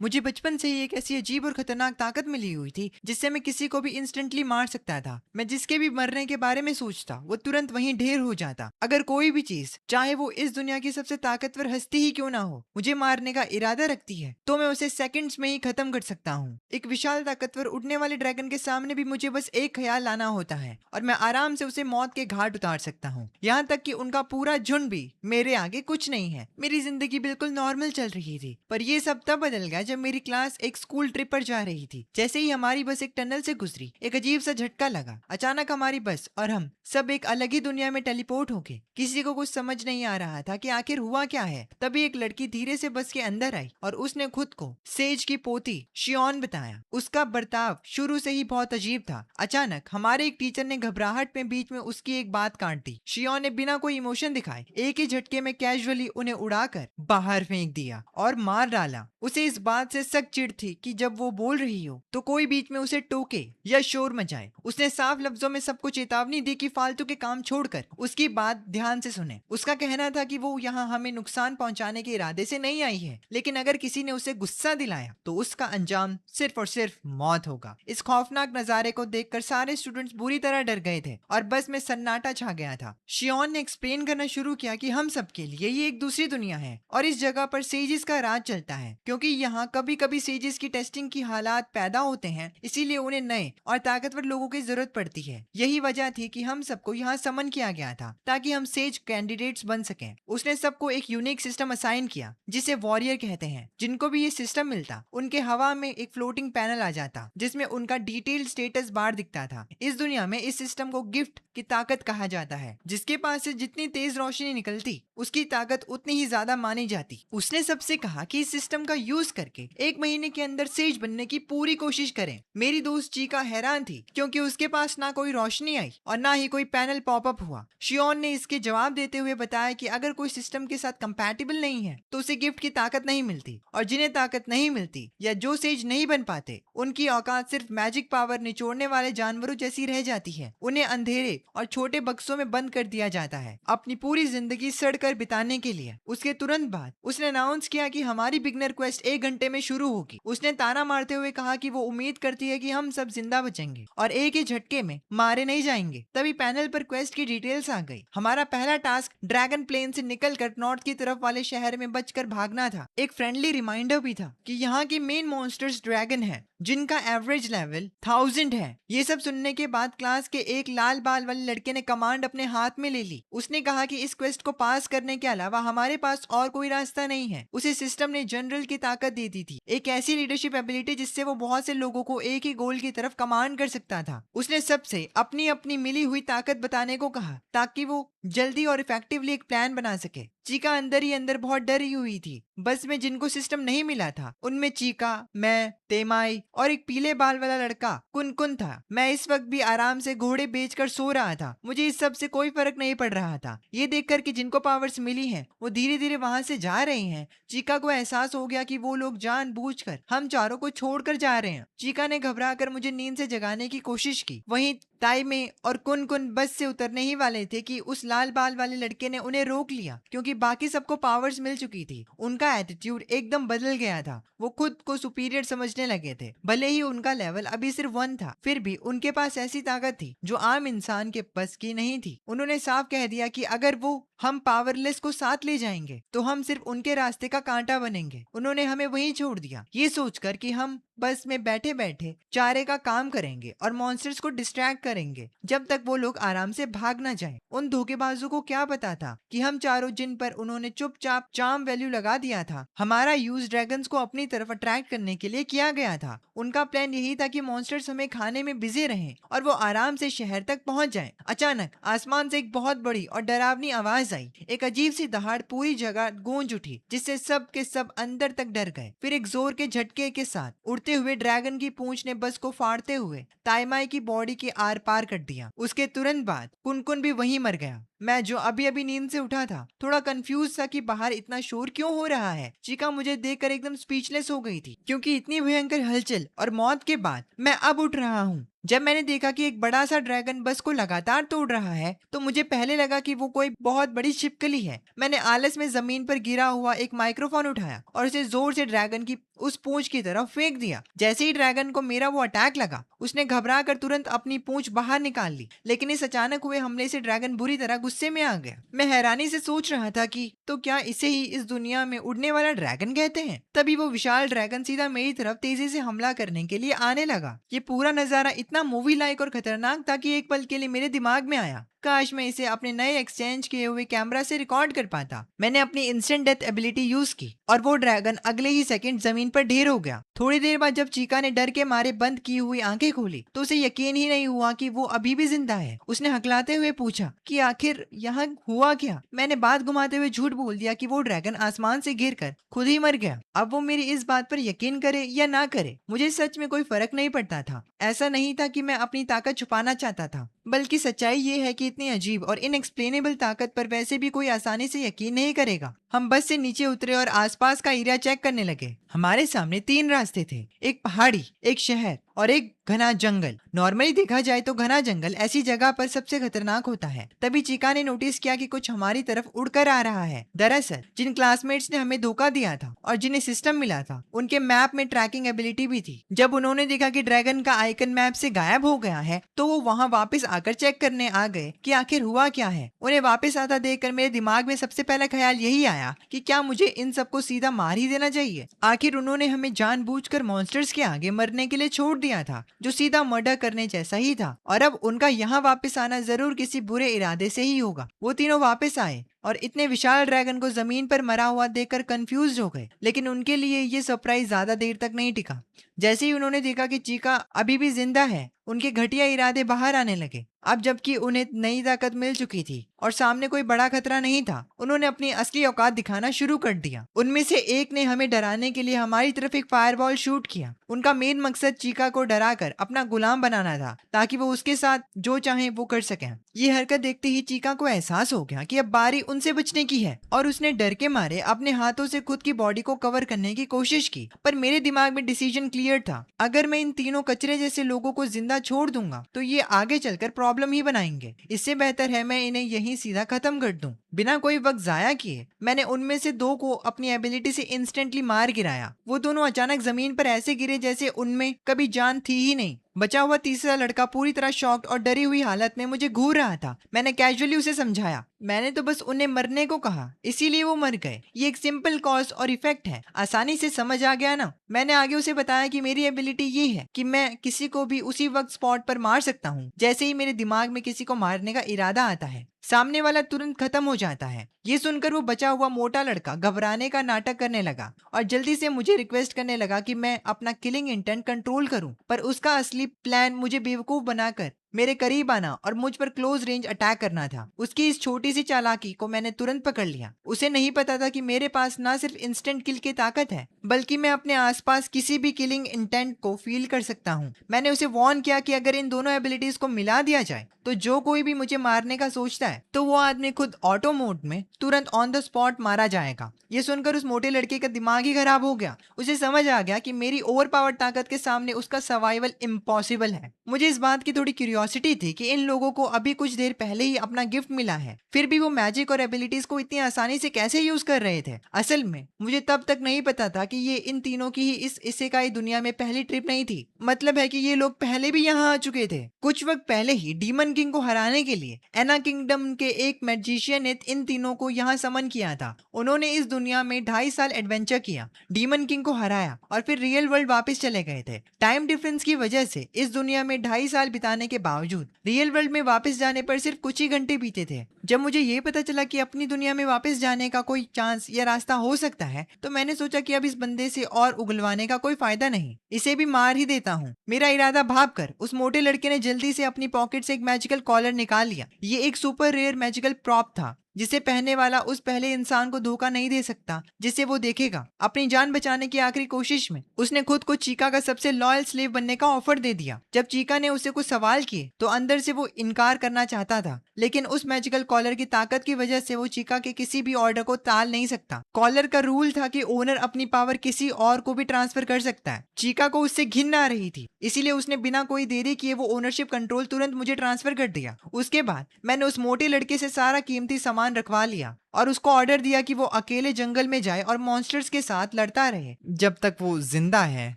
मुझे बचपन से ही एक ऐसी अजीब और खतरनाक ताकत मिली हुई थी जिससे मैं किसी को भी इंस्टेंटली मार सकता था। मैं जिसके भी मरने के बारे में सोचता वो तुरंत वहीं ढेर हो जाता। अगर कोई भी चीज, चाहे वो इस दुनिया की सबसे ताकतवर हस्ती ही क्यों ना हो, मुझे मारने का इरादा रखती है तो मैं उसे सेकंड्स में ही खत्म कर सकता हूँ। एक विशाल ताकतवर उड़ने वाले ड्रैगन के सामने भी मुझे बस एक ख्याल लाना होता है और मैं आराम से उसे मौत के घाट उतार सकता हूँ। यहाँ तक कि उनका पूरा झुंड भी मेरे आगे कुछ नहीं है। मेरी जिंदगी बिल्कुल नॉर्मल चल रही थी, पर ये सब तब बदल गया जब मेरी क्लास एक स्कूल ट्रिप पर जा रही थी। जैसे ही हमारी बस एक टनल से गुजरी, एक अजीब सा झटका लगा। अचानक हमारी बस और हम सब एक अलग ही दुनिया में टेलीपोर्ट हो गए। किसी को कुछ समझ नहीं आ रहा था कि आखिर हुआ क्या है। तभी एक लड़की धीरे से बस के अंदर आई और उसने खुद को सेज की पोती शियोन बताया। उसका बर्ताव शुरू से ही बहुत अजीब था। अचानक हमारे एक टीचर ने घबराहट में बीच में उसकी एक बात काट दी। शियोन ने बिना कोई इमोशन दिखाए एक ही झटके में कैजुअली उन्हें उड़ाकर बाहर फेंक दिया और मार डाला। उसे इस बात से सख्त चिढ़ थी कि जब वो बोल रही हो तो कोई बीच में उसे टोके या शोर मचाए। उसने साफ लफ्जों में सबको चेतावनी दी कि फालतू के काम छोड़कर उसकी बात ध्यान से सुने। उसका कहना था कि वो यहाँ हमें नुकसान पहुंचाने के इरादे से नहीं आई है, लेकिन अगर किसी ने उसे गुस्सा दिलाया तो उसका अंजाम सिर्फ और सिर्फ मौत होगा। इस खौफनाक नजारे को देखकर सारे स्टूडेंट्स बुरी तरह डर गए थे और बस में सन्नाटा छा गया था। शियोन ने एक्सप्लेन करना शुरू किया कि हम सबके लिए ये एक दूसरी दुनिया है और इस जगह पर सेजिस का राज चलता है। क्योंकि यहाँ कभी कभी सेजिस की टेस्टिंग की हालात पैदा होते हैं, इसीलिए उन्हें नए और ताकतवर लोगों की जरूरत पड़ती है। यही वजह थी कि हम सबको यहाँ समन किया गया था ताकि हम सेज कैंडिडेट्स बन सकें। उसने सबको एक यूनिक सिस्टम असाइन किया जिसे वॉरियर कहते हैं। जिनको भी ये सिस्टम मिलता उनके हवा में एक फ्लोटिंग पैनल आ जाता जिसमें उनका डिटेल्ड स्टेटस बार दिखता था। इस दुनिया में इस सिस्टम को गिफ्ट की ताकत कहा जाता है। जिसके पास से जितनी तेज रोशनी निकलती उसकी ताकत उतनी ही ज्यादा मानी जाती। उसने सबसे कहा कि इस सिस्टम का यूज करके 1 महीने के अंदर सेज बनने की पूरी कोशिश करें। मेरी दोस्त चीका हैरान थी क्योंकि उसके पास ना कोई रोशनी आई और ना ही कोई पैनल पॉपअप हुआ। शियोन ने इसके जवाब देते हुए बताया कि अगर कोई सिस्टम के साथ कंपैटिबल नहीं है तो उसे गिफ्ट की ताकत नहीं मिलती, और जिन्हें ताकत नहीं मिलती या जो सेज नहीं बन पाते उनकी औकात सिर्फ मैजिक पावर निचोड़ने वाले जानवरों जैसी रह जाती है। उन्हें अंधेरे और छोटे बक्सों में बंद कर दिया जाता है अपनी पूरी जिंदगी सड़कर बिताने के लिए। उसके तुरंत बाद उसने अनाउंस किया कि हमारी बिगनर क्वेस्ट 1 घंटे में शुरू होगी। उसने ताना मारते हुए कहा कि वो उम्मीद करती है कि हम सब जिंदा बचेंगे और एक ही झटके में मारे नहीं जाएंगे। तभी पैनल पर क्वेस्ट की डिटेल्स आ गई। हमारा पहला टास्क ड्रैगन प्लेन से निकलकर नॉर्थ की तरफ वाले शहर में बचकर भागना था। एक फ्रेंडली रिमाइंडर भी था कि यहाँ के मेन मॉन्स्टर्स ड्रैगन है जिनका एवरेज लेवल 1000 है। ये सब सुनने के बाद क्लास के एक लाल बाल वाले लड़के ने कमांड अपने हाथ में ले ली। उसने कहा कि इस क्वेस्ट को पास करने के अलावा हमारे पास और कोई रास्ता नहीं है। उसे सिस्टम ने जनरल की ताकत दे दी थी, एक ऐसी लीडरशिप एबिलिटी जिससे वो बहुत से लोगों को एक ही गोल की तरफ कमांड कर सकता था। उसने सबसे अपनी अपनी मिली हुई ताकत बताने को कहा ताकि वो जल्दी और इफेक्टिवली एक प्लान बना सके। चीका अंदर ही अंदर बहुत डरी हुई थी। बस में जिनको सिस्टम नहीं मिला था उनमें चीका, मैं, तेमाई और एक पीले बाल वाला लड़का कुनकुन था। मैं इस वक्त भी आराम से घोड़े बेचकर सो रहा था। मुझे इस सब से कोई फर्क नहीं पड़ रहा था। ये देखकर कि जिनको पावर्स मिली हैं वो धीरे धीरे वहां से जा रहे हैं, चीका को एहसास हो गया कि वो लोग जानबूझकर हम चारों को छोड़कर जा रहे हैं। चीका ने घबराकर मुझे नींद से जगाने की कोशिश की। वहीं ताइमे और कुनकुन बस से उतरने ही वाले थे कि उस लाल बाल वाले लड़के ने उन्हें रोक लिया क्योंकि बाकी सबको पावर्स मिल चुकी थी। उनका एटीट्यूड एकदम बदल गया था। वो खुद को सुपीरियर समझने लगे थे। भले ही उनका लेवल अभी सिर्फ 1 था, फिर भी उनके पास ऐसी ताकत थी जो आम इंसान के बस की नहीं थी। उन्होंने साफ कह दिया कि अगर वो हम पावरलेस को साथ ले जाएंगे तो हम सिर्फ उनके रास्ते का कांटा बनेंगे। उन्होंने हमें वहीं छोड़ दिया, ये सोचकर कि हम बस में बैठे बैठे चारे का काम करेंगे और मॉन्स्टर्स को डिस्ट्रैक्ट करेंगे जब तक वो लोग आराम से भाग ना जाएं। उन धोखेबाजों को क्या पता था कि हम चारों, जिन पर उन्होंने चुपचाप चार्म वैल्यू लगा दिया था, हमारा यूज ड्रैगन्स को अपनी तरफ अट्रैक्ट करने के लिए किया गया था। उनका प्लान यही था कि मॉन्स्टर्स हमें खाने में बिजी रहें और वो आराम से शहर तक पहुंच जाएं। अचानक आसमान से एक बहुत बड़ी और डरावनी आवाज आई। एक अजीब सी दहाड़ पूरी जगह गूंज उठी जिससे सब के सब अंदर तक डर गए। फिर एक जोर के झटके के साथ उड़ते हुए ड्रैगन की पूंछ ने बस को फाड़ते हुए ताइमाई की बॉडी के आर पार कर दिया। उसके तुरंत बाद कुनकुन भी वहीं मर गया। मैं जो अभी अभी नींद से उठा था थोड़ा कंफ्यूज था कि बाहर इतना शोर क्यों हो रहा है। चीका मुझे देखकर एकदम स्पीचलेस हो गई थी क्योंकि इतनी भयंकर हलचल और मौत के बाद मैं अब उठ रहा हूँ। जब मैंने देखा कि एक बड़ा सा ड्रैगन बस को लगातार तोड़ रहा है तो मुझे पहले लगा कि वो कोई बहुत बड़ी छिपकली है। मैंने आलस में जमीन पर गिरा हुआ एक माइक्रोफोन उठाया और उसे जोर से ड्रैगन की उस पूंछ की तरफ फेंक दिया। जैसे ही ड्रैगन को मेरा वो अटैक लगा उसने घबरा कर तुरंत अपनी पूंछ बाहर निकाल ली, लेकिन इस अचानक हुए हमले से ड्रैगन बुरी तरह गुस्से में आ गया। मैं हैरानी से सोच रहा था कि तो क्या इसे ही इस दुनिया में उड़ने वाला ड्रैगन कहते हैं। तभी वो विशाल ड्रैगन सीधा मेरी तरफ तेजी से हमला करने के लिए आने लगा। ये पूरा नजारा इतना मूवी लाइक और खतरनाक था कि एक पल के लिए मेरे दिमाग में आया काश मैं इसे अपने नए एक्सचेंज किए हुए कैमरा से रिकॉर्ड कर पाता। मैंने अपनी इंस्टेंट डेथ एबिलिटी यूज की और वो ड्रैगन अगले ही सेकंड जमीन पर ढेर हो गया। थोड़ी देर बाद जब चीका ने डर के मारे बंद की हुई आंखें खोली तो उसे यकीन ही नहीं हुआ कि वो अभी भी जिंदा है। उसने हकलाते हुए पूछा कि आखिर यहाँ हुआ क्या। मैंने बात घुमाते हुए झूठ बोल दिया कि वो ड्रैगन आसमान से गिरकर खुद ही मर गया। अब वो मेरी इस बात पर यकीन करे या ना करे मुझे सच में कोई फर्क नहीं पड़ता था। ऐसा नहीं था कि मैं अपनी ताकत छुपाना चाहता था, बल्कि सच्चाई ये है कि इतनी अजीब और इनएक्सप्लेनेबल ताकत पर वैसे भी कोई आसानी से यकीन नहीं करेगा। हम बस से नीचे उतरे और आसपास का एरिया चेक करने लगे। हमारे सामने 3 रास्ते थे, एक पहाड़ी, एक शहर और एक घना जंगल। नॉर्मली देखा जाए तो घना जंगल ऐसी जगह पर सबसे खतरनाक होता है। तभी चीका ने नोटिस किया कि कुछ हमारी तरफ उड़कर आ रहा है। दरअसल जिन क्लासमेट्स ने हमें धोखा दिया था और जिन्हें सिस्टम मिला था उनके मैप में ट्रैकिंग एबिलिटी भी थी। जब उन्होंने देखा कि ड्रैगन का आइकन मैप से गायब हो गया है तो वो वहाँ वापस आकर चेक करने आ गए कि आखिर हुआ क्या है। उन्हें वापस आता देखकर मेरे दिमाग में सबसे पहला ख्याल यही आया कि क्या मुझे इन सबको सीधा मार ही देना चाहिए। आखिर उन्होंने हमें जानबूझकर मॉन्स्टर्स के आगे मरने के लिए छोड़ दिया था, जो सीधा मर्डर करने जैसा ही था। और अब उनका यहाँ वापस आना जरूर किसी बुरे इरादे से ही होगा। वो तीनों वापस आए और इतने विशाल ड्रैगन को जमीन पर मरा हुआ देखकर कंफ्यूज हो गए, लेकिन उनके लिए ये सरप्राइज ज्यादा देर तक नहीं टिका। जैसे ही उन्होंने देखा कि चीका अभी भी जिंदा है उनके घटिया इरादे बाहर आने लगे। अब जबकि उन्हें नई ताकत मिल चुकी थी और सामने कोई बड़ा खतरा नहीं था, उन्होंने अपनी असली औकात दिखाना शुरू कर दिया। उनमें से एक ने हमें डराने के लिए हमारी तरफ एक फायरबॉल शूट किया। उनका मेन मकसद चीका को डराकर अपना गुलाम बनाना था ताकि वो उसके साथ जो चाहे वो कर सके। ये हरकत देखते ही चीका को एहसास हो गया कि अब बारी उनसे बचने की है और उसने डर के मारे अपने हाथों से खुद की बॉडी को कवर करने की कोशिश की। पर मेरे दिमाग में डिसीजन क्लियर था, अगर मैं इन तीनों कचरे जैसे लोगों को जिंदा छोड़ दूंगा तो ये आगे चलकर प्रॉब्लम ही बनाएंगे। इससे बेहतर है मैं इन्हें यहीं सीधा खत्म कर दूं। बिना कोई वक्त जाया किए मैंने उनमें से 2 को अपनी एबिलिटी से इंस्टेंटली मार गिराया। वो दोनों अचानक जमीन पर ऐसे गिरे जैसे उनमें कभी जान थी ही नहीं। बचा हुआ तीसरा लड़का पूरी तरह शॉक्ड और डरी हुई हालत में मुझे घूर रहा था। मैंने कैजुअली उसे समझाया, मैंने तो बस उन्हें मरने को कहा, इसीलिए वो मर गए। ये एक सिंपल कॉज और इफेक्ट है, आसानी से समझ आ गया ना। मैंने आगे उसे बताया कि मेरी एबिलिटी ये है कि मैं किसी को भी उसी वक्त स्पॉट पर मार सकता हूँ जैसे ही मेरे दिमाग में किसी को मारने का इरादा आता है। सामने वाला तुरंत खत्म हो जाता है। ये सुनकर वो बचा हुआ मोटा लड़का घबराने का नाटक करने लगा और जल्दी से मुझे रिक्वेस्ट करने लगा कि मैं अपना किलिंग इंटेंट कंट्रोल करूं। पर उसका असली प्लान मुझे बेवकूफ बनाकर मेरे करीब आना और मुझ पर क्लोज रेंज अटैक करना था। उसकी इस छोटी सी चालाकी को मैंने तुरंत पकड़ लिया। उसे नहीं पता था कि मेरे पास ना सिर्फ इंस्टेंट किल की ताकत है बल्कि मैं अपने आसपास किसी भी किलिंग इंटेंट को फील कर सकता हूँ। मैंने उसे वार्न किया कि अगर इन दोनों एबिलिटीज को मिला दिया जाए तो जो कोई भी मुझे मारने का सोचता है तो वो आदमी खुद ऑटो मोड में तुरंत ऑन द स्पॉट मारा जाएगा। ये सुनकर उस मोटे लड़के का दिमाग ही खराब हो गया। उसे समझ आ गया कि मेरी ओवर पावर ताकत के सामने उसका सर्वाइवल इम्पॉसिबल है। मुझे इस बात की थोड़ी क्यूरियोसिटी थी कि इन लोगों को अभी कुछ देर पहले ही अपना गिफ्ट मिला है, फिर भी वो मैजिक और एबिलिटीज को इतनी आसानी से कैसे यूज कर रहे थे। असल में मुझे तब तक नहीं पता था कि ये इन तीनों की ही इस इसेकाई दुनिया में पहली ट्रिप नहीं थी। मतलब है कि ये लोग पहले भी यहाँ आ चुके थे। कुछ वक्त पहले ही डीमन किंग को हराने के लिए एना किंगडम के एक मैजिशियन ने इन तीनों को यहाँ समन किया था। उन्होंने इस दुनिया में 2.5 साल एडवेंचर किया, डीमन किंग को हराया और फिर रियल वर्ल्ड वापस चले गए थे। टाइम डिफरेंस की वजह से इस दुनिया में 2.5 साल बिताने के बावजूद रियल वर्ल्ड में वापस जाने पर सिर्फ कुछ ही घंटे बीते थे। जब मुझे ये पता चला कि अपनी दुनिया में वापस जाने का कोई चांस या रास्ता हो सकता है तो मैंने सोचा कि अब इस बंदे से और उगलवाने का कोई फायदा नहीं, इसे भी मार ही देता हूँ। मेरा इरादा भांपकर उस मोटे लड़के ने जल्दी से अपनी पॉकेट से एक मैजिकल कॉलर निकाल लिया। ये एक सुपर रेयर मैजिकल प्रॉप था जिसे पहनने वाला उस पहले इंसान को धोखा नहीं दे सकता जिसे वो देखेगा। अपनी जान बचाने की आखिरी कोशिश में उसने खुद को चीका का सबसे लॉयल स्लेव बनने का ऑफर दे दिया। जब चीका ने उसे कुछ सवाल किए तो अंदर से वो इनकार करना चाहता था, लेकिन उस मैजिकल कॉलर की ताकत की वजह से वो चीका के किसी भी ऑर्डर को टाल नहीं सकता। कॉलर का रूल था कि ओनर अपनी पावर किसी और को भी ट्रांसफर कर सकता है। चीका को उससे घिन आ रही थी, इसीलिए उसने बिना कोई देरी किए वो ओनरशिप कंट्रोल तुरंत मुझे ट्रांसफर कर दिया। उसके बाद मैंने उस मोटे लड़के से सारा कीमती सामान रखवा लिया और उसको ऑर्डर दिया कि वो अकेले जंगल में जाए और मॉन्स्टर्स के साथ लड़ता रहे जब तक वो जिंदा है।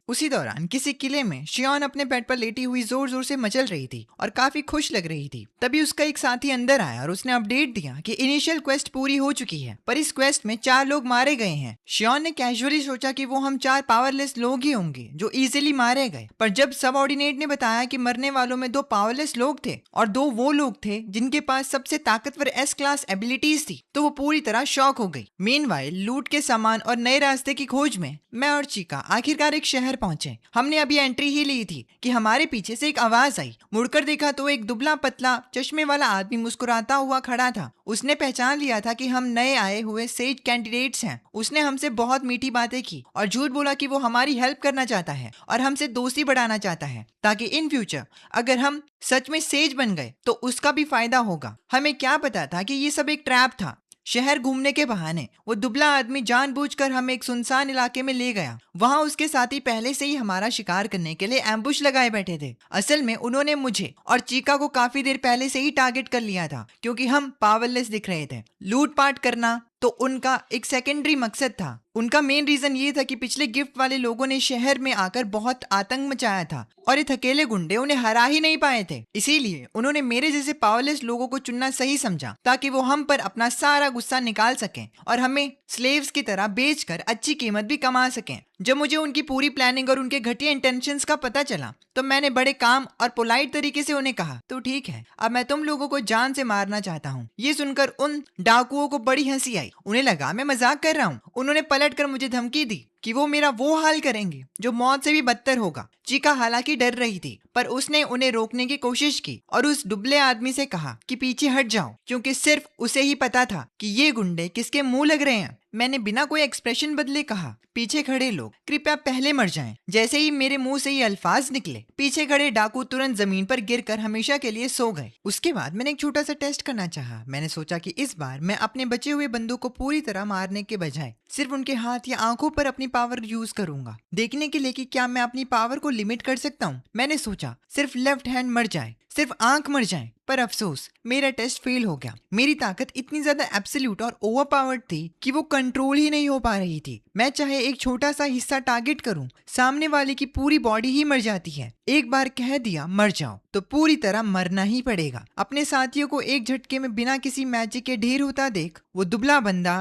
उसी दौरान किसी किले में शियोन अपने बेड पर लेटी हुई जोर जोर से मचल रही थी और काफी खुश लग रही थी। तभी उसका एक साथी अंदर आया और उसने अपडेट दिया कि इनिशियल क्वेस्ट पूरी हो चुकी है, पर इस क्वेस्ट में 4 लोग मारे गए हैं। शियोन ने कैजुअली सोचा कि वो हम 4 पावरलेस लोग ही होंगे जो इजीली मारे गए, पर जब सबऑर्डिनेट ने बताया कि मरने वालों में 2 पावरलेस लोग थे और 2 वो लोग थे जिनके पास सबसे ताकतवर एस क्लास एबिलिटीज थी, तो वो पूरी तरह शॉक हो गई। मीनवाइल लूट के सामान और नए रास्ते की खोज में मैं और चीका आखिरकार एक शहर पहुंचे। हमने अभी एंट्री ही ली थी कि हमारे पीछे से एक आवाज आई। मुड़कर देखा तो एक दुबला पतला चश्मे वाला आदमी मुस्कुराता हुआ खड़ा था। उसने पहचान लिया था कि हम नए आए हुए सेज कैंडिडेट्स हैं। उसने हमसे बहुत मीठी बातें की और झूठ बोला कि वो हमारी हेल्प करना चाहता है और हमसे दोस्ती बढ़ाना चाहता है ताकि इन फ्यूचर अगर हम सच में सेज बन गए तो उसका भी फायदा होगा। हमें क्या पता था कि ये सब एक ट्रैप था। शहर घूमने के बहाने वो दुबला आदमी जानबूझकर हमें एक सुनसान इलाके में ले गया। वहां उसके साथी पहले से ही हमारा शिकार करने के लिए एम्बुश लगाए बैठे थे। असल में उन्होंने मुझे और चीका को काफी देर पहले से ही टारगेट कर लिया था क्योंकि हम पावरलेस दिख रहे थे। लूटपाट करना तो उनका एक सेकेंडरी मकसद था। उनका मेन रीजन ये था कि पिछले गिफ्ट वाले लोगों ने शहर में आकर बहुत आतंक मचाया था और ये थकेले गुंडे उन्हें हरा ही नहीं पाए थे। इसीलिए उन्होंने मेरे जैसे पावरलेस लोगों को चुनना सही समझा ताकि वो हम पर अपना सारा गुस्सा निकाल सकें और हमें स्लेव्स की तरह बेचकर अच्छी कीमत भी कमा सकें। जब मुझे उनकी पूरी प्लानिंग और उनके घटिया इंटेंशंस का पता चला तो मैंने बड़े काम और पोलाइट तरीके से उन्हें कहा, तो ठीक है, अब मैं तुम लोगों को जान से मारना चाहता हूँ। ये सुनकर उन डाकुओं को बड़ी हंसी आई। उन्हें लगा मैं मजाक कर रहा हूँ। उन्होंने पलटकर मुझे धमकी दी कि वो मेरा वो हाल करेंगे जो मौत से भी बदतर होगा। चीका हालांकि डर रही थी पर उसने उन्हें रोकने की कोशिश की और उस दुबले आदमी से कहा कि पीछे हट जाओ, क्योंकि सिर्फ उसे ही पता था कि ये गुंडे किसके मुंह लग रहे हैं। मैंने बिना कोई एक्सप्रेशन बदले कहा, पीछे खड़े लोग कृपया पहले मर जाएं। जैसे ही मेरे मुंह से ये अल्फाज निकले, पीछे खड़े डाकू तुरंत जमीन पर गिरकर हमेशा के लिए सो गए। उसके बाद मैंने एक छोटा सा टेस्ट करना चाहा। मैंने सोचा कि इस बार मैं अपने बचे हुए बंदों को पूरी तरह मारने के बजाय सिर्फ उनके हाथ या आंखों पर अपनी पावर यूज करूंगा, देखने के लिए कि क्या मैं अपनी पावर को लिमिट कर सकता हूँ। मैंने सोचा सिर्फ लेफ्ट हैंड मर जाए, सिर्फ आंख मर जाए, पर अफसोस मेरा टेस्ट फेल हो गया। मेरी ताकत इतनी ज्यादा एब्सोल्यूट और ओवरपावर्ड थी कि वो कंट्रोल ही नहीं हो पा रही थी। मैं चाहे एक छोटा सा हिस्सा टारगेट करूं, सामने वाले की पूरी बॉडी ही मर जाती है। एक बार कह दिया मर जाओ तो पूरी तरह मरना ही पड़ेगा। अपने साथियों को एक झटके में बिना किसी मैजिक के ढेर होता देख वो दुबला बंदा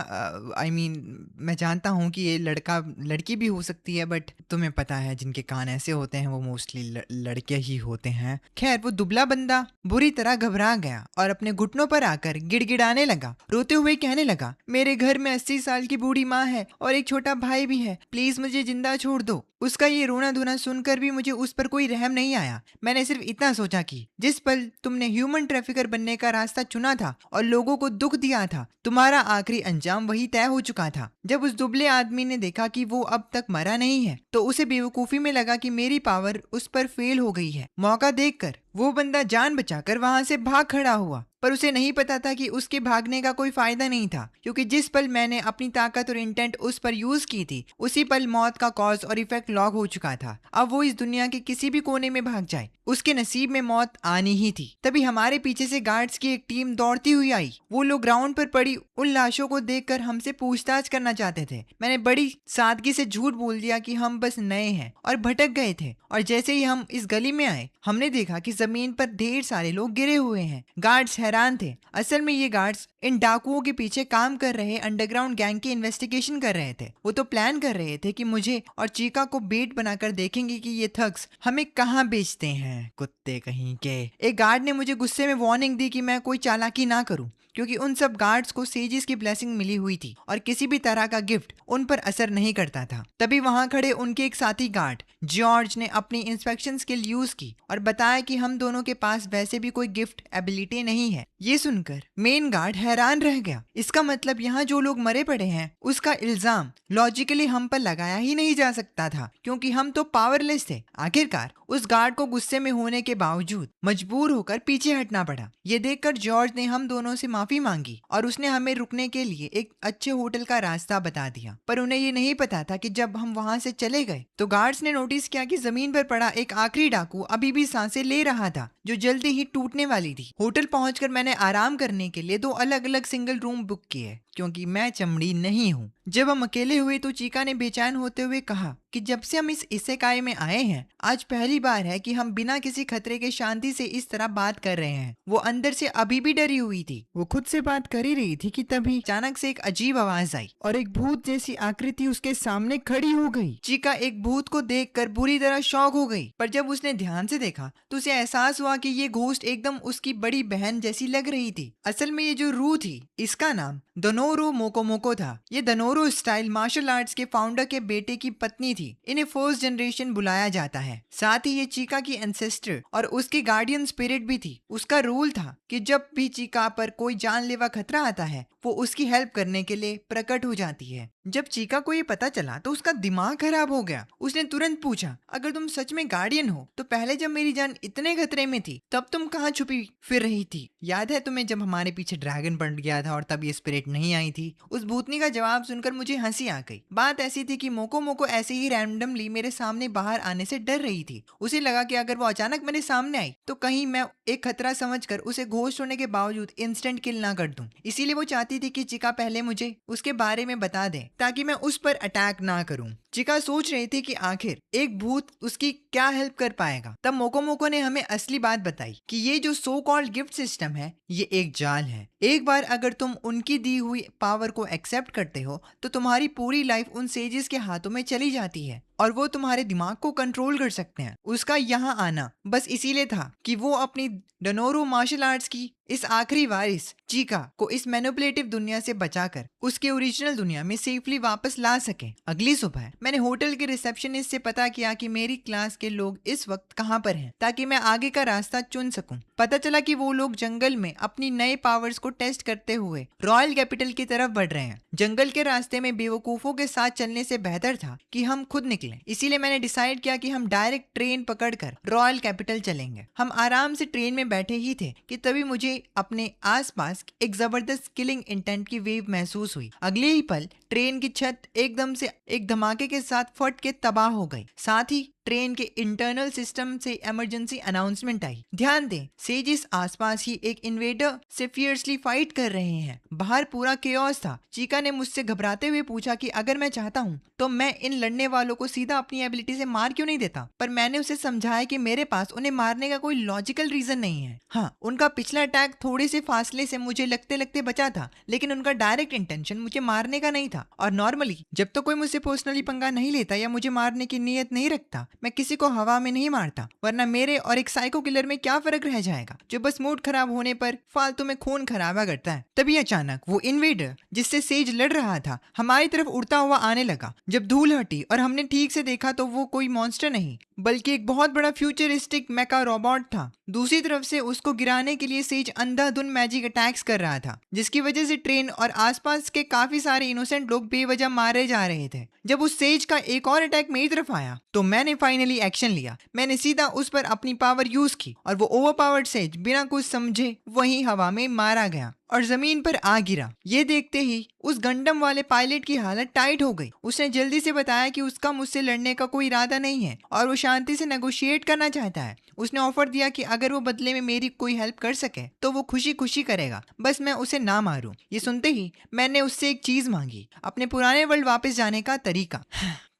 मैं जानता हूँ कि ये लड़का लड़की भी हो सकती है, बट तुम्हें पता है जिनके कान ऐसे होते हैं वो मोस्टली लड़के ही होते हैं। खैर वो दुबला बंदा बुरी तरह घबरा गया और अपने घुटनों पर आकर गिड़गिड़ाने लगा। रोते हुए कहने लगा, मेरे घर में 80 साल की बूढ़ी माँ है और एक छोटा भाई भी है, प्लीज मुझे जिंदा छोड़ दो। उसका ये रोना धोना सुनकर भी मुझे उस पर कोई रहम नहीं आया। मैंने सिर्फ इतना सोचा कि जिस पल तुमने ह्यूमन ट्रैफिकर बनने का रास्ता चुना था और लोगों को दुख दिया था, तुम्हारा आखिरी अंजाम वही तय हो चुका था। जब उस दुबले आदमी ने देखा कि वो अब तक मरा नहीं है तो उसे बेवकूफी में लगा कि मेरी पावर उस पर फेल हो गई है। मौका देखकर वो बंदा जान बचाकर वहां से भाग खड़ा हुआ, पर उसे नहीं पता था कि उसके भागने का कोई फायदा नहीं था, क्योंकि जिस पल मैंने अपनी ताकत और इंटेंट उस पर यूज की थी उसी पल मौत का कॉज और इफेक्ट लॉग हो चुका था। अब वो इस दुनिया के किसी भी कोने में भाग जाए, उसके नसीब में मौत आनी ही थी। तभी हमारे पीछे से गार्ड्स की एक टीम दौड़ती हुई आई। वो लोग ग्राउंड पर पड़ी उन लाशों को देखकर हमसे पूछताछ करना चाहते थे। मैंने बड़ी सादगी से झूठ बोल दिया कि हम बस नए हैं और भटक गए थे, और जैसे ही हम इस गली में आए हमने देखा कि जमीन पर ढेर सारे लोग गिरे हुए हैं। गार्ड्स हैरान थे। असल में ये गार्ड्स इन डाकुओं के पीछे काम कर रहे अंडरग्राउंड गैंग की इन्वेस्टिगेशन कर रहे थे। वो तो प्लान कर रहे थे कि मुझे और चीका को बेट बनाकर देखेंगे कि ये थग्स हमें कहाँ बेचते हैं। कुत्ते कहीं के। एक गार्ड ने मुझे गुस्से में वार्निंग दी कि मैं कोई चालाकी ना करूं, क्योंकि उन सब गार्ड्स को सेजिस की ब्लेसिंग मिली हुई थी और किसी भी तरह का गिफ्ट उन पर असर नहीं करता था। तभी वहां खड़े उनके एक साथी गार्ड जॉर्ज ने अपनी इंस्पेक्शन स्किल यूज की और बताया कि हम दोनों के पास वैसे भी कोई गिफ्ट एबिलिटी नहीं है। ये सुनकर मेन गार्ड हैरान रह गया। इसका मतलब यहाँ जो लोग मरे पड़े हैं उसका इल्जाम लॉजिकली हम पर लगाया ही नहीं जा सकता था, क्योंकि हम तो पावरलेस थे। आखिरकार उस गार्ड को गुस्से में होने के बावजूद मजबूर होकर पीछे हटना पड़ा। ये देखकर जॉर्ज ने हम दोनों से माफी मांगी और उसने हमें रुकने के लिए एक अच्छे होटल का रास्ता बता दिया। पर उन्हें ये नहीं पता था कि जब हम वहाँ से चले गए तो गार्ड्स ने नोटिस किया कि जमीन पर पड़ा एक आखिरी डाकू अभी भी सांसें ले रहा था, जो जल्दी ही टूटने वाली थी। होटल पहुंचकर मैंने आराम करने के लिए 2 अलग-अलग सिंगल रूम बुक किए, क्योंकि मैं चमड़ी नहीं हूँ। जब हम अकेले हुए तो चीका ने बेचैन होते हुए कहा कि जब से हम इस इसेकाई में आए हैं, आज पहली बार है कि हम बिना किसी खतरे के शांति से इस तरह बात कर रहे हैं। वो अंदर से अभी भी डरी हुई थी। वो खुद से बात कर ही रही थी कि तभी अचानक से एक अजीब आवाज आई और एक भूत जैसी आकृति उसके सामने खड़ी हो गई। चीका एक भूत को देखकर बुरी तरह शॉक हो गई, पर जब उसने ध्यान से देखा तो उसे एहसास हुआ कि ये घोस्ट एकदम उसकी बड़ी बहन जैसी लग रही थी। असल में ये जो रूह थी, इसका नाम दोनोरू मोकोमोको था। ये दोनोरू स्टाइल मार्शल आर्ट्स के फाउंडर के बेटे की पत्नी थी। इन्हें फर्स्ट जनरेशन बुलाया जाता है। साथ ही ये चीका की एंसेस्टर और उसकी गार्डियन स्पिरिट भी थी। उसका रूल था कि जब भी चीका पर कोई जानलेवा खतरा आता है, वो उसकी हेल्प करने के लिए प्रकट हो जाती है। जब चीका को ये पता चला तो उसका दिमाग खराब हो गया। उसने तुरंत पूछा, अगर तुम सच में गार्डियन हो तो पहले जब मेरी जान इतने खतरे में थी तब तुम कहाँ छुपी फिर रही थी? याद है तुम्हें जब हमारे पीछे ड्रैगन पड़ गया था और तब ये स्पिरिट नहीं आई थी? उस भूतनी का जवाब सुनकर मुझे हंसी आ गई। बात ऐसी थी कि मोको मोको ऐसे ही रैंडमली मेरे सामने बाहर आने से डर रही थी। उसे लगा कि अगर वो अचानक मेरे सामने आई तो कहीं मैं एक खतरा समझकर उसे घोस्ट होने के बावजूद इंस्टेंट किल ना कर दूं। इसीलिए वो चाहती थी कि चिका पहले मुझे उसके बारे में बता दे ताकि मैं उस पर अटैक ना करूं। चिका सोच रही थी कि आखिर एक भूत उसकी क्या हेल्प कर पाएगा। तब मोको मोको ने हमें असली बात बताई कि ये जो सो कॉल्ड गिफ्ट सिस्टम है, ये एक जाल है। एक बार अगर तुम उनकी दी हुई पावर को एक्सेप्ट करते हो तो तुम्हारी पूरी लाइफ उन सेजेस के हाथों में चली जाती है और वो तुम्हारे दिमाग को कंट्रोल कर सकते हैं। उसका यहाँ आना बस इसीलिए था कि वो अपनी डोनोरू मार्शल आर्ट्स की इस आखिरी वारिस चीका को इस मैनिपुलेटिव दुनिया से बचाकर उसके ओरिजिनल दुनिया में सेफली वापस ला सके। अगली सुबह मैंने होटल के रिसेप्शनिस्ट से पता किया कि मेरी क्लास के लोग इस वक्त कहाँ पर हैं, ताकि मैं आगे का रास्ता चुन सकूं। पता चला कि वो लोग जंगल में अपनी नए पावर्स को टेस्ट करते हुए रॉयल कैपिटल की तरफ बढ़ रहे हैं। जंगल के रास्ते में बेवकूफों के साथ चलने से बेहतर था कि हम खुद निकलें। इसीलिए मैंने डिसाइड किया कि हम डायरेक्ट ट्रेन पकड़कर रॉयल कैपिटल चलेंगे। हम आराम से ट्रेन में बैठे ही थे कि तभी मुझे अपने आसपास एक जबरदस्त किलिंग इंटेंट की वेव महसूस हुई। अगले ही पल ट्रेन की छत एकदम से एक धमाके के साथ फट के तबाह हो गई। साथ ही ट्रेन के इंटरनल सिस्टम से इमरजेंसी अनाउंसमेंट आई। ध्यान दें, सेजिस आसपास ही एक इन्वेडर से फियर्सली फाइट कर रहे हैं। बाहर पूरा केओस था। चीका ने मुझसे घबराते हुए पूछा कि अगर मैं चाहता हूँ तो मैं इन लड़ने वालों को सीधा अपनी एबिलिटी से मार क्यों नहीं देता। पर मैंने उसे समझाया कि मेरे पास उन्हें मारने का कोई लॉजिकल रीजन नहीं है। हाँ, उनका पिछला अटैक थोड़े से फासले से मुझे लगते लगते बचा था, लेकिन उनका डायरेक्ट इंटेंशन मुझे मारने का नहीं था। और नॉर्मली जब तो कोई मुझसे पर्सनली पंगा नहीं लेता या मुझे मारने की नीयत नहीं रखता, मैं किसी को हवा में नहीं मारता। वरना मेरे और एक साइको किलर में क्या फर्क रह जाएगा जो बस मूड खराब होने पर फालतू में खून खराबा करता है। तभी अचानक वो इन्वेडर जिससे सेज लड़ रहा था हमारी तरफ उड़ता हुआ आने लगा। जब धूल हटी और हमने ठीक से देखा तो वो कोई मॉन्स्टर नहीं बल्कि एक बहुत बड़ा फ्यूचरिस्टिक मेका रोबोट था। दूसरी तरफ से उसको गिराने के लिए सेज अंधाधुन मैजिक अटैक्स कर रहा था, जिसकी वजह से ट्रेन और आसपास के काफी सारे इनोसेंट लोग बेवजह मारे जा रहे थे। जब उस सेज का एक और अटैक मेरी तरफ आया तो मैंने फाइनली एक्शन लिया। मैंने सीधा उस पर अपनी पावर यूज की और वो ओवरपावर्ड सेज बिना कुछ समझे वहीं हवा में मारा गया और जमीन पर आ गिरा। ये देखते ही उस गंडम वाले पायलट की हालत टाइट हो गई। उसने जल्दी से बताया कि उसका मुझसे लड़ने का कोई इरादा नहीं है और वो शांति से नेगोशिएट करना चाहता है। उसने ऑफर दिया कि अगर वो बदले में मेरी कोई हेल्प कर सके तो वो खुशी खुशी करेगा, बस मैं उसे ना मारूं। ये सुनते ही मैंने उससे एक चीज मांगी, अपने पुराने वर्ल्ड वापस जाने का तरीका।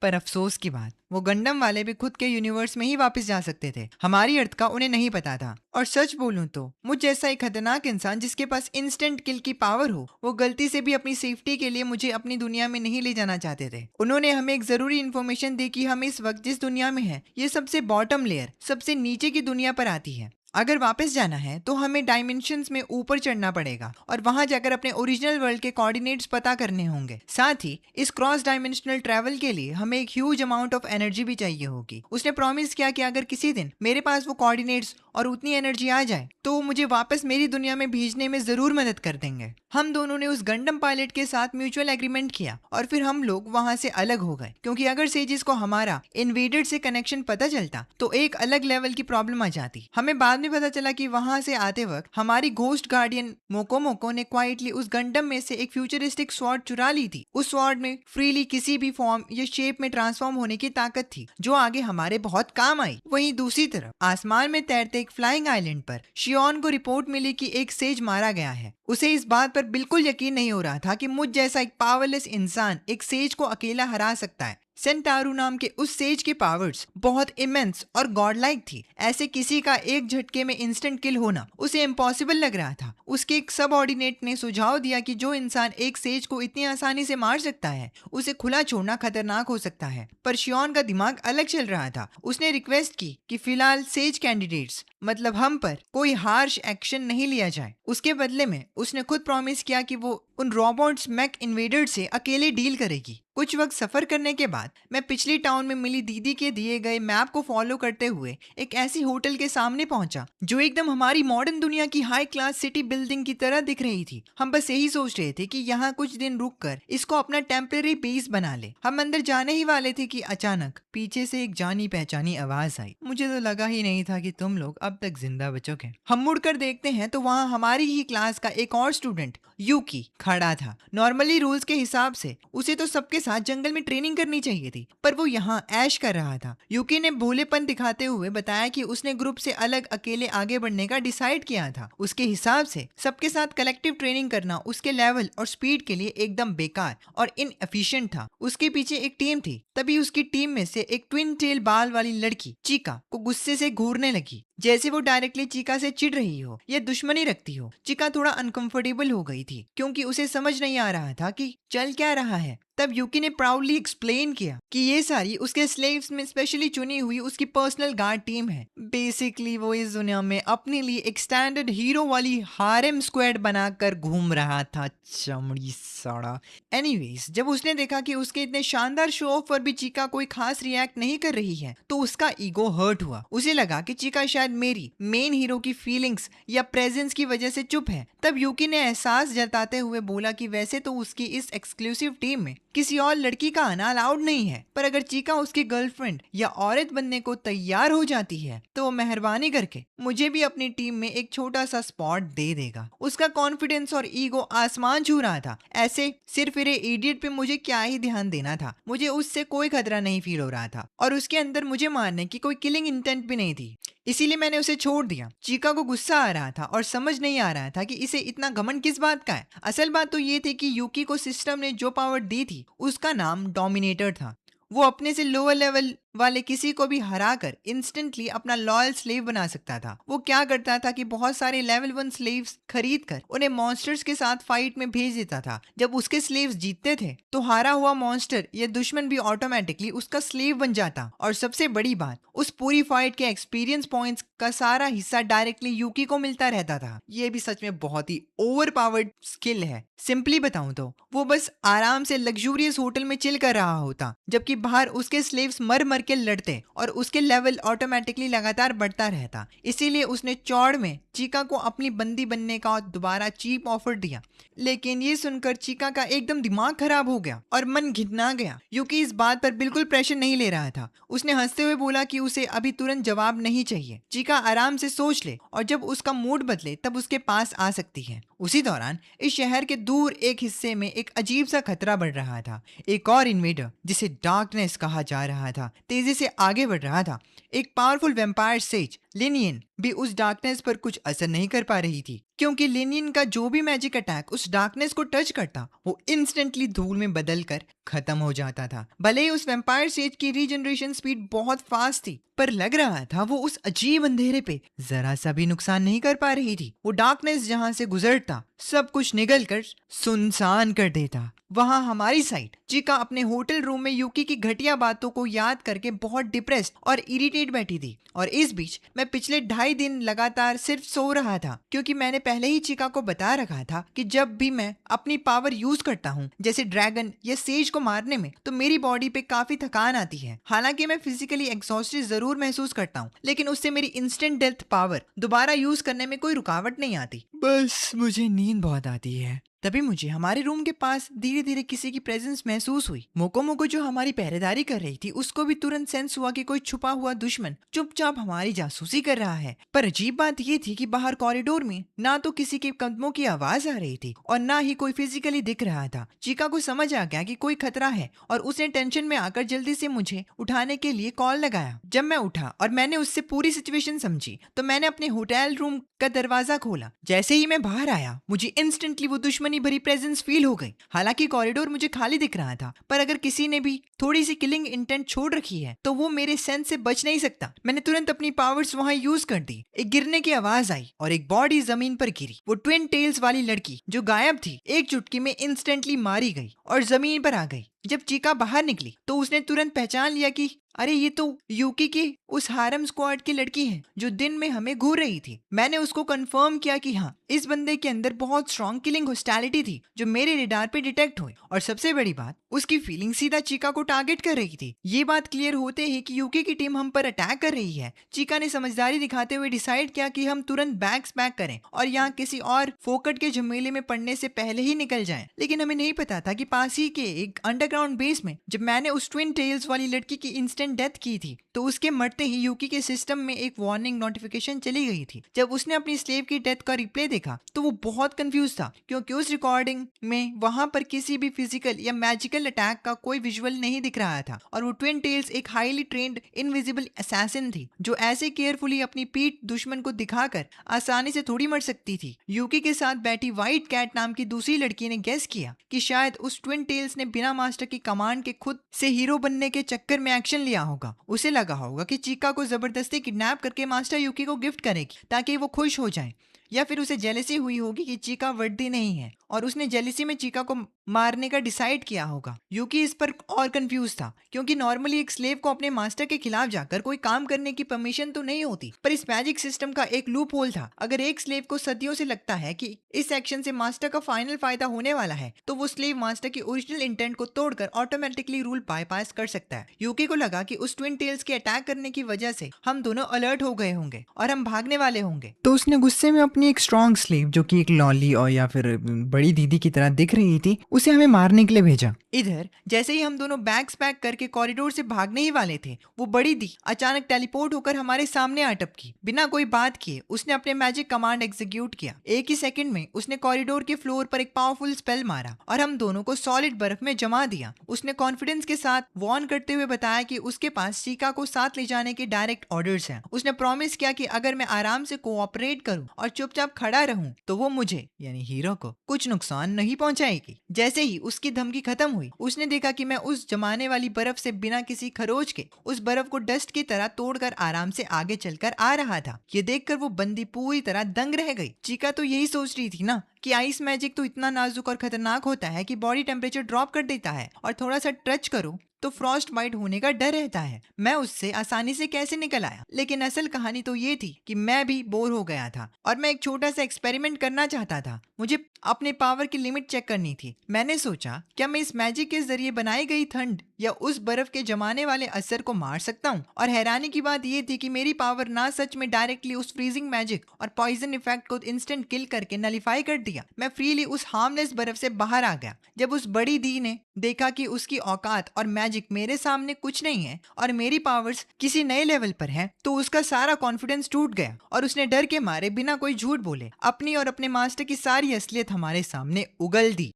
पर अफसोस की बात, वो गंडम वाले भी खुद के यूनिवर्स में ही वापस जा सकते थे। हमारी अर्थ का उन्हें नहीं पता था। और सच बोलूं तो मुझ जैसा एक खतरनाक इंसान जिसके पास इंस्टेंट किल की पावर हो, वो गलती से भी अपनी सेफ्टी के लिए मुझे अपनी दुनिया में नहीं ले जाना चाहते थे। उन्होंने हमें एक जरूरी इन्फॉर्मेशन दी कि हम इस वक्त जिस दुनिया में हैं, ये सबसे बॉटम लेयर, सबसे नीचे की दुनिया पर आती है। अगर वापस जाना है तो हमें डायमेंशंस में ऊपर चढ़ना पड़ेगा और वहां जाकर अपने ओरिजिनल वर्ल्ड के कोऑर्डिनेट्स पता करने होंगे। साथ ही इस क्रॉस डायमेंशनल ट्रैवल के लिए हमें एक ह्यूज अमाउंट ऑफ एनर्जी भी चाहिए होगी। उसने प्रॉमिस किया कि अगर किसी दिन मेरे पास वो कोऑर्डिनेट्स और उतनी एनर्जी आ जाए तो वो मुझे वापस मेरी दुनिया में भेजने में जरूर मदद कर देंगे। हम दोनों ने उस गंडम पायलट के साथ म्यूचुअल एग्रीमेंट किया और फिर हम लोग वहां से अलग हो गए, क्योंकि अगर सेजिस को हमारा इन्वेडर से कनेक्शन पता चलता तो एक अलग लेवल की प्रॉब्लम आ जाती। हमें बाद में पता चला कि वहां से आते वक्त हमारी घोस्ट गार्डियन मोको मोको ने क्वाइटली उस गंडम में से एक फ्यूचरिस्टिक स्वॉर्ड चुरा ली थी। उस स्वॉर्ड में फ्रीली किसी भी फॉर्म या शेप में ट्रांसफॉर्म होने की ताकत थी जो आगे हमारे बहुत काम आई। वहीं दूसरी तरफ आसमान में तैरते एक फ्लाइंग आइलैंड पर शियोन को रिपोर्ट मिली कि एक सेज मारा गया है। उसे इस बात पर बिल्कुल यकीन नहीं हो रहा था कि मुझ जैसा एक पावरलेस इंसान एक सेज को अकेला हरा सकता है। सेंटारू नाम के उस सेज के पावर्स बहुत इमेंस और गॉड लाइक थी। ऐसे किसी का एक झटके में इंस्टेंट किल होना उसे इम्पॉसिबल लग रहा था। उसके एक सबऑर्डिनेट ने सुझाव दिया कि जो इंसान एक सेज को इतनी आसानी से मार सकता है उसे खुला छोड़ना खतरनाक हो सकता है। पर शियोन का दिमाग अलग चल रहा था। उसने रिक्वेस्ट की कि फिलहाल सेज कैंडिडेट्स मतलब हम पर कोई हार्श एक्शन नहीं लिया जाए। उसके बदले में उसने खुद प्रॉमिस किया कि वो उन रोबोट्स मैक इन्वेडर से अकेले डील करेगी। कुछ वक्त सफर करने के बाद मैं पिछली टाउन में मिली दीदी के दिए गए मैप को फॉलो करते हुए एक ऐसी होटल के सामने पहुंचा जो एकदम हमारी मॉडर्न दुनिया की हाई क्लास सिटी बिल्डिंग की तरह दिख रही थी। हम बस यही सोच रहे थे कि यहाँ कुछ दिन रुककर इसको अपना टेम्परेरी बेस बना ले। हम अंदर जाने ही वाले थे कि अचानक पीछे से एक जानी पहचानी आवाज आई। मुझे तो लगा ही नहीं था कि तुम लोग अब तक जिंदा बचोगे। हम मुड़कर देखते हैं तो वहाँ हमारी ही क्लास का एक और स्टूडेंट यूकी खड़ा था। नॉर्मली रूल्स के हिसाब से उसे तो सबके साथ जंगल में ट्रेनिंग करनी चाहिए थी, पर वो यहाँ ऐश कर रहा था। यूकी ने भोलेपन दिखाते हुए बताया कि उसने ग्रुप से अलग अकेले आगे बढ़ने का डिसाइड किया था। उसके हिसाब से सबके साथ कलेक्टिव ट्रेनिंग करना उसके लेवल और स्पीड के लिए एकदम बेकार और इनएफिशिएंट था। उसके पीछे एक टीम थी। तभी उसकी टीम में से एक ट्विन टेल बाल वाली लड़की चीका को गुस्से से घूरने लगी, जैसे वो डायरेक्टली चीका से चिढ़ रही हो या दुश्मनी रखती हो। चीका थोड़ा अनकंफर्टेबल हो गई थी क्योंकि उसे समझ नहीं आ रहा था कि चल क्या रहा है। तब यूकी ने प्राउडली एक्सप्लेन किया कि ये सारी उसके स्लेव्स में स्पेशली चुनी हुई उसकी पर्सनल गार्ड टीम है। बेसिकली वो इस दुनिया में अपने लिए एक स्टैंडर्ड हीरो वाली हारेम स्क्वाड बनाकर घूम रहा था। चमड़ी साड़ा। एनीवेज, जब उसने देखा कि उसके इतने शानदार शो ऑफ पर भी चीका कोई खास रिएक्ट नहीं कर रही है तो उसका ईगो हर्ट हुआ। उसे लगा कि चीका शायद मेरी मेन हीरो की फीलिंग्स या प्रेजेंस की वजह से चुप है। तब यूकी ने एहसास जताते हुए बोला कि वैसे तो उसकी इस एक्सक्लूसिव टीम में किसी और लड़की का आना अलाउड नहीं है, पर अगर चीका उसकी गर्लफ्रेंड या औरत बनने को तैयार हो जाती है तो वो मेहरबानी करके मुझे भी अपनी टीम में एक छोटा सा स्पॉट दे देगा। उसका कॉन्फिडेंस और ईगो आसमान छू रहा था। ऐसे सिर्फ मेरे इडियट पे मुझे क्या ही ध्यान देना था। मुझे उससे कोई खतरा नहीं फील हो रहा था और उसके अंदर मुझे मारने की कोई किलिंग इंटेंट भी नहीं थी, इसीलिए मैंने उसे छोड़ दिया। चीका को गुस्सा आ रहा था और समझ नहीं आ रहा था कि इसे इतना घमंड किस बात का है। असल बात तो ये थी कि यूकी को सिस्टम ने जो पावर दी थी उसका नाम डोमिनेटर था। वो अपने से लोअर लेवल वाले किसी को भी हराकर इंस्टेंटली अपना लॉयल स्लेव बना सकता था। वो क्या करता था कि बहुत सारे लेवल 1 स्लेव्स खरीद कर उन्हें मॉन्स्टर्स के साथ फाइट में भेज देता था। जब उसके स्लेव्स जीतते थे तो हारा हुआ मॉन्स्टर या दुश्मन भी ऑटोमेटिकली उसका स्लेव बन जाता। और सबसे बड़ी बात, उस पूरी फाइट के एक्सपीरियंस पॉइंट्स का सारा हिस्सा डायरेक्टली यूकी को मिलता रहता था। ये भी सच में बहुत ही ओवर पावर्ड स्किल है। सिंपली बताऊं तो वो बस आराम से लग्जूरियस होटल में चिल कर रहा होता, जबकि बाहर उसके स्लेव्स मर मर के लड़ते और उसके लेवल ऑटोमेटिकली लगातार बढ़ता रहता। इसीलिए उसने चौड़ में चीका को अपनी बंदी बनने का दोबारा चीप ऑफर दिया। लेकिन ये सुनकर चीका का एकदम दिमाग खराब हो गया और मन घितना गया। यूकी इस बात पर बिल्कुल प्रेशर नहीं ले रहा था। उसने हंसते हुए बोला कि उसे अभी तुरंत जवाब नहीं चाहिए। चीका आराम से सोच ले और जब उसका मूड बदले तब उसके पास आ सकती है। उसी दौरान इस शहर के दूर एक हिस्से में एक अजीब सा खतरा बढ़ रहा था। एक और इन्वेडर जिसे डार्कनेस कहा जा रहा था तेजी से आगे बढ़ रहा था। एक पावरफुल वैम्पायर सेज लिनियन भी उस डार्कनेस पर कुछ असर नहीं कर पा रही थी, क्योंकि लिनियन का जो भी मैजिक अटैक उस डार्कनेस को टच करता वो इंस्टेंटली धूल में बदल कर खत्म हो जाता था। भले ही उस वैम्पायर सेज की रीजनरेशन स्पीड बहुत फास्ट थी, पर लग रहा था वो उस अजीब अंधेरे पे जरा सा भी नुकसान नहीं कर पा रही थी। वो डार्कनेस जहां से गुजरता सब कुछ निगल कर सुनसान कर देता। वहाँ हमारी साइड चिका अपने होटल रूम में यूकी की घटिया बातों को याद करके बहुत डिप्रेस्ड और इरिटेट बैठी थी। और इस बीच मैं पिछले 2.5 दिन लगातार सिर्फ सो रहा था, क्योंकि मैंने पहले ही चिका को बता रखा था कि जब भी मैं अपनी पावर यूज करता हूँ, जैसे ड्रैगन या सेज को मारने में, तो मेरी बॉडी पे काफी थकान आती है। हालांकि मैं फिजिकली एग्जॉस्टेड जरूर महसूस करता हूँ, लेकिन उससे मेरी इंस्टेंट डेथ पावर दोबारा यूज करने में कोई रुकावट नहीं आती। बस मुझे नींद बहुत आती है। तभी मुझे हमारे रूम के पास धीरे धीरे किसी की प्रेजेंस महसूस हुई। मोको मोको जो हमारी पहरेदारी कर रही थी, उसको भी तुरंत सेंस हुआ कि कोई छुपा हुआ दुश्मन चुपचाप हमारी जासूसी कर रहा है। पर अजीब बात ये थी कि बाहर कॉरिडोर में ना तो किसी के कदमों की आवाज आ रही थी और ना ही कोई फिजिकली दिख रहा था। चिका को समझ आ गया कि कोई खतरा है और उसने टेंशन में आकर जल्दी से मुझे उठाने के लिए कॉल लगाया। जब मैं उठा और मैंने उससे पूरी सिचुएशन समझी, तो मैंने अपने होटल रूम का दरवाजा खोला। जैसे ही मैं बाहर आया, मुझे इंस्टेंटली वो दुश्मनी भरी प्रेजेंस फील हो गई। हालांकि कॉरिडोर मुझे खाली दिख रहा था, पर अगर किसी ने भी थोड़ी सी किलिंग इंटेंट छोड़ रखी है, तो वो मेरे सेंस से बच नहीं सकता। मैंने तुरंत अपनी पावर्स वहां यूज कर दी। एक गिरने की आवाज आई और एक बॉडी जमीन पर गिरी। वो ट्विन टेल्स वाली लड़की जो गायब थी, एक चुटकी में इंस्टेंटली मारी गई और जमीन पर आ गई। जब चिका बाहर निकली, तो उसने तुरंत पहचान लिया कि अरे ये तो यूकी की उस हारम स्क्वाड की लड़की है जो दिन में हमें घूर रही थी। मैंने उसको कंफर्म किया कि हाँ, इस बंदे के अंदर बहुत स्ट्रॉन्ग किलिंग हॉस्टिलिटी थी जो मेरे रेडार पे डिटेक्ट हुई। और सबसे बड़ी बात, उसकी फीलिंग सीधा चिका को टारगेट कर रही थी। ये बात क्लियर होते ही कि यूकी की टीम हम पर अटैक कर रही है, चिका ने समझदारी दिखाते हुए डिसाइड किया कि हम तुरंत बैग्स पैक करें और यहाँ किसी और फोकट के झमेले में पड़ने से पहले ही निकल जाएं। लेकिन हमें नहीं पता था कि पास ही के एक अंडरग्राउंड बेस में जब मैंने उस ट्विन टेल्स वाली लड़की की इंस्टेंट डेथ की थी, तो उसके मरते ही यूकी के सिस्टम में एक वार्निंग नोटिफिकेशन चली गई थी। जब उसने अपनी स्लेव की डेथ का रिप्ले देखा, तो वो बहुत कंफ्यूज था, क्योंकि उस रिकॉर्डिंग में वहां पर किसी भी फिजिकल या मैजिकल अटैक का कोई विजुअल नहीं दिख रहा था। और वो ट्विन टेल्स एक हाईली ट्रेंड इनविजिबल असैसिन थी, जो ऐसे केयरफुली अपनी पीठ दुश्मन को दिखाकर आसानी से थोड़ी मर सकती थी। यूकी के साथ बैठी व्हाइट कैट नाम की दूसरी लड़की ने गेस किया कि शायद उस ट्विन टेल्स ने बिना मास्टर की कमांड के खुद से हीरो बनने के चक्कर में एक्शन लिया होगा। उसे लगा होगा कि चिका को जबरदस्ती किडनैप करके मास्टर यूकी को गिफ्ट करेगी ताकि वो खुश हो जाए, या फिर उसे जेलसी हुई होगी कि चिका वर्दी नहीं है और उसने जेलसी में चिका को मारने का डिसाइड किया होगा। यूकी इस पर और कंफ्यूज था, क्योंकि नॉर्मली एक स्लेव को अपने मास्टर के खिलाफ जाकर कोई काम करने की परमिशन तो नहीं होती, पर इस मैजिक सिस्टम का एक लूप होल था। अगर एक स्लेव को सदियों से लगता है कि इस एक्शन से मास्टर का फाइनल फायदा होने वाला है, तो वो स्लेव मास्टर की ओरिजिनल इंटेंट को तोड़कर ऑटोमेटिकली रूल बाईपास कर सकता है। यूकी को लगा कि उस ट्विन टेल्स के अटैक करने की वजह से हम दोनों अलर्ट हो गए होंगे और हम भागने वाले होंगे। तो उसने गुस्से में अपनी एक स्ट्रॉन्ग स्लेव, जो कि एक लॉली और या फिर बड़ी दीदी की तरह दिख रही थी, उसे हमें मारने के लिए भेजा। इधर जैसे ही हम दोनों बैग्स पैक करके कॉरिडोर से भागने ही वाले थे, वो बड़ी दी अचानक टेलीपोर्ट होकर हमारे सामने आ टपकी। बिना कोई बात किए उसने अपने मैजिक कमांड एग्जीक्यूट किया। एक ही सेकंड में उसने कॉरिडोर के फ्लोर पर एक पावरफुल स्पेल मारा और हम दोनों को सॉलिड बर्फ में जमा दिया। उसने कॉन्फिडेंस के साथ वॉर्न करते हुए बताया कि उसके पास चिका को साथ ले जाने के डायरेक्ट ऑर्डर्स हैं। उसने प्रॉमिस किया कि अगर मैं आराम से कोऑपरेट करूं और चुपचाप खड़ा रहूं, तो वो मुझे यानी हीरो को कुछ नुकसान नहीं पहुंचाएगी। जैसे ही उसकी धमकी खत्म हुई, उसने देखा कि मैं उस जमाने वाली बर्फ से बिना किसी खरोच के उस बर्फ को डस्ट की तरह तोड़कर आराम से आगे चलकर आ रहा था। ये देखकर वो बंदी पूरी तरह दंग रह गई। चिका तो यही सोच रही थी ना कि आइस मैजिक तो इतना नाजुक और खतरनाक होता है कि बॉडी टेम्परेचर ड्रॉप कर देता है और थोड़ा सा टच करो तो फ्रॉस्ट बाइट होने का डर रहता है। मैं उससे आसानी से कैसे निकल आया। लेकिन असल कहानी तो ये थी कि मैं भी बोर हो गया था और मैं एक छोटा सा एक्सपेरिमेंट करना चाहता था। मुझे अपने पावर की लिमिट चेक करनी थी। मैंने सोचा, क्या मैं इस मैजिक के जरिए बनाई गई ठंड या उस बर्फ के जमाने वाले असर को मार सकता हूँ। और हैरानी की बात यह थी कि मेरी पावर ना सच में डायरेक्टली उस फ्रीजिंग मैजिक और पॉइजन इफेक्ट को इंस्टेंट किल करके नलीफाई कर दिया। मैं फ्रीली उस हार्मलेस बर्फ से बाहर आ गया। जब उस बड़ी दी ने देखा कि उसकी औकात और मैजिक मेरे सामने कुछ नहीं है और मेरी पावर्स किसी नए लेवल पर हैं, तो उसका सारा कॉन्फिडेंस टूट गया और उसने डर के मारे बिना कोई झूठ बोले अपनी और अपने मास्टर की सारी असलियत हमारे सामने उगल दी।